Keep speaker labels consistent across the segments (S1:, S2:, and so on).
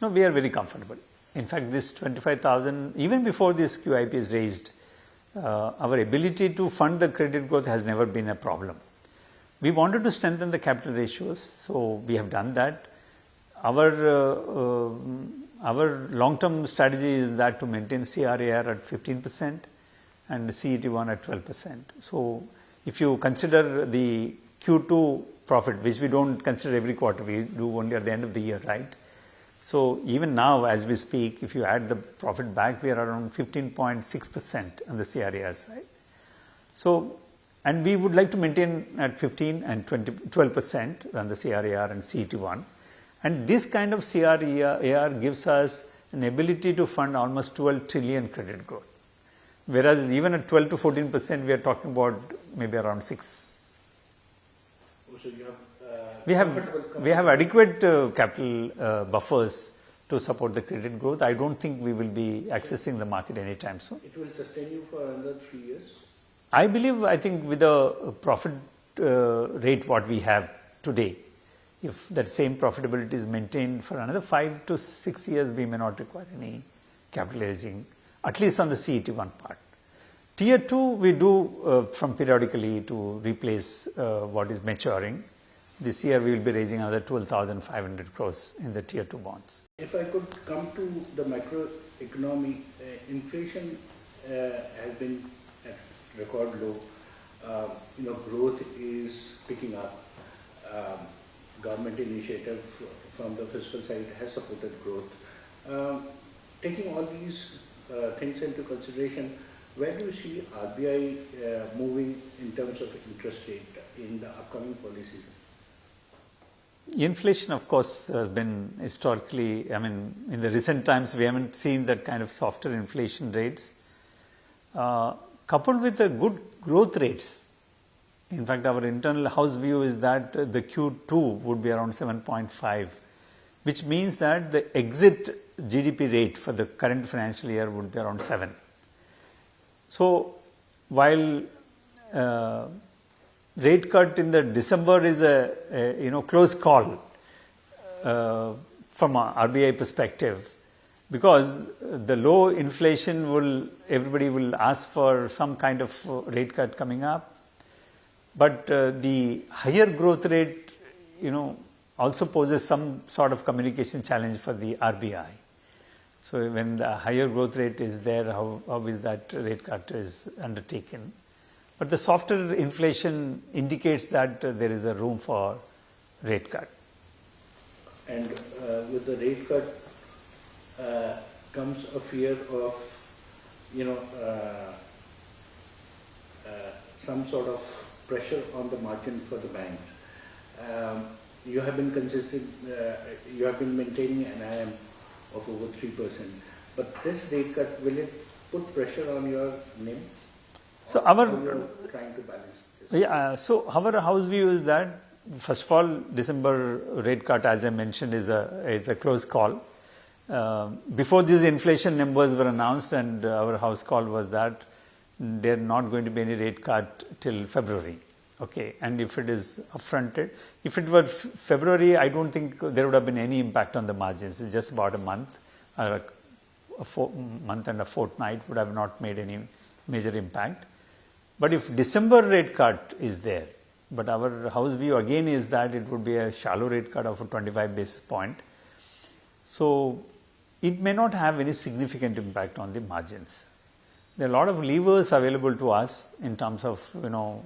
S1: No, we are very comfortable. In fact, this 25,000, even before this QIP is raised, our ability to fund the credit growth has never been a problem. We wanted to strengthen the capital ratios, so we have done that. Our long-term strategy is that to maintain CRAR at 15% and CET1 at 12%. So if you consider the Q2 profit, which we don't consider every quarter, we do only at the end of the year, right? So even now, as we speak, if you add the profit back, we are around 15.6% on the CRAR side. So, and we would like to maintain at 15 and 12% on the CRAR and CET1. And this kind of CRAR gives us an ability to fund almost 12 trillion credit growth. Whereas even at 12 to 14%, we are talking about maybe around 6.
S2: So you have
S1: we have adequate capital buffers to support the credit growth. I don't think we will be accessing the market anytime soon.
S2: It will sustain you for another 3 years?
S1: I think with the profit rate what we have today, if that same profitability is maintained for another 5 to 6 years, we may not require any capital raising, at least on the CET1 part. Tier 2 we do from periodically to replace what is maturing. This year we will be raising another 12,500 crores in the Tier 2 bonds.
S2: If I could come to the macroeconomy, inflation has been at record low. Growth is picking up. Government initiative from the fiscal side has supported growth. Taking all these things into consideration, where do you see RBI moving in terms of interest rate in the upcoming policy season?
S1: Inflation, of course, has been historically, in the recent times, we haven't seen that kind of softer inflation rates. Coupled with the good growth rates, in fact, our internal house view is that the Q2 would be around 7.5, which means that the exit GDP rate for the current financial year would be around 7. So, while rate cut in the December is a close call from a RBI perspective, because the low inflation everybody will ask for some kind of rate cut coming up, but the higher growth rate also poses some sort of communication challenge for the RBI. So when the higher growth rate is there, how is that rate cut is undertaken? But the softer inflation indicates that there is a room for rate cut.
S2: And with the rate cut comes a fear of, some sort of pressure on the margin for the banks. You have been consistent, you have been maintaining an IM of over 3%. But this rate cut, will it put pressure on your NIM?
S1: So
S2: you're trying to balance this?
S1: Yeah, so our house view is that, first of all, December rate cut, as I mentioned, is a close call. Before these inflation numbers were announced, and our house call was that there are not going to be any rate cut till February. Okay, and if it is upfronted, if it were February, I don't think there would have been any impact on the margins. It's just about a month, or a month and a fortnight would have not made any major impact. But if December rate cut is there, but our house view again is that it would be a shallow rate cut of a 25 basis point. So it may not have any significant impact on the margins. There are a lot of levers available to us in terms of,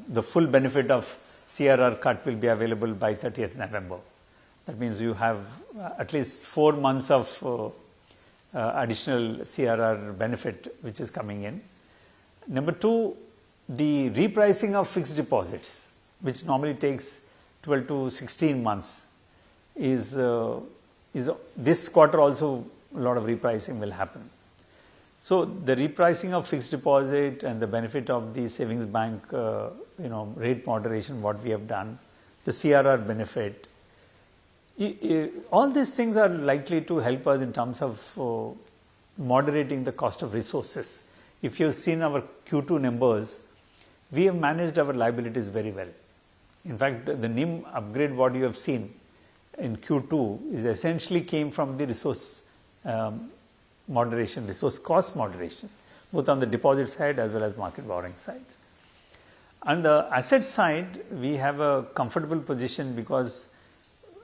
S1: the full benefit of CRR cut will be available by 30th November. That means you have at least 4 months of additional CRR benefit which is coming in. Number 2, the repricing of fixed deposits, which normally takes 12 to 16 months, is this quarter also a lot of repricing will happen. So the repricing of fixed deposit and the benefit of the savings bank, rate moderation, what we have done, the CRR benefit, all these things are likely to help us in terms of moderating the cost of resources. If you've seen our Q2 numbers, we have managed our liabilities very well. In fact, the NIM upgrade what you have seen in Q2 is essentially came from the moderation, resource cost moderation, both on the deposit side as well as market borrowing sides. On the asset side, we have a comfortable position because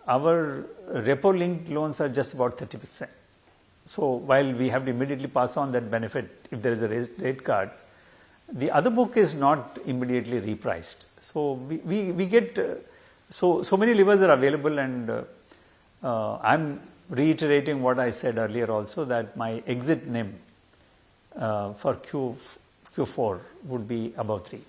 S1: our repo linked loans are just about 30%. So while we have to immediately pass on that benefit if there is a rate cut, the other book is not immediately repriced. So we get so many levers are available, and I'm reiterating what I said earlier also, that my exit NIM for Q4 would be above 3.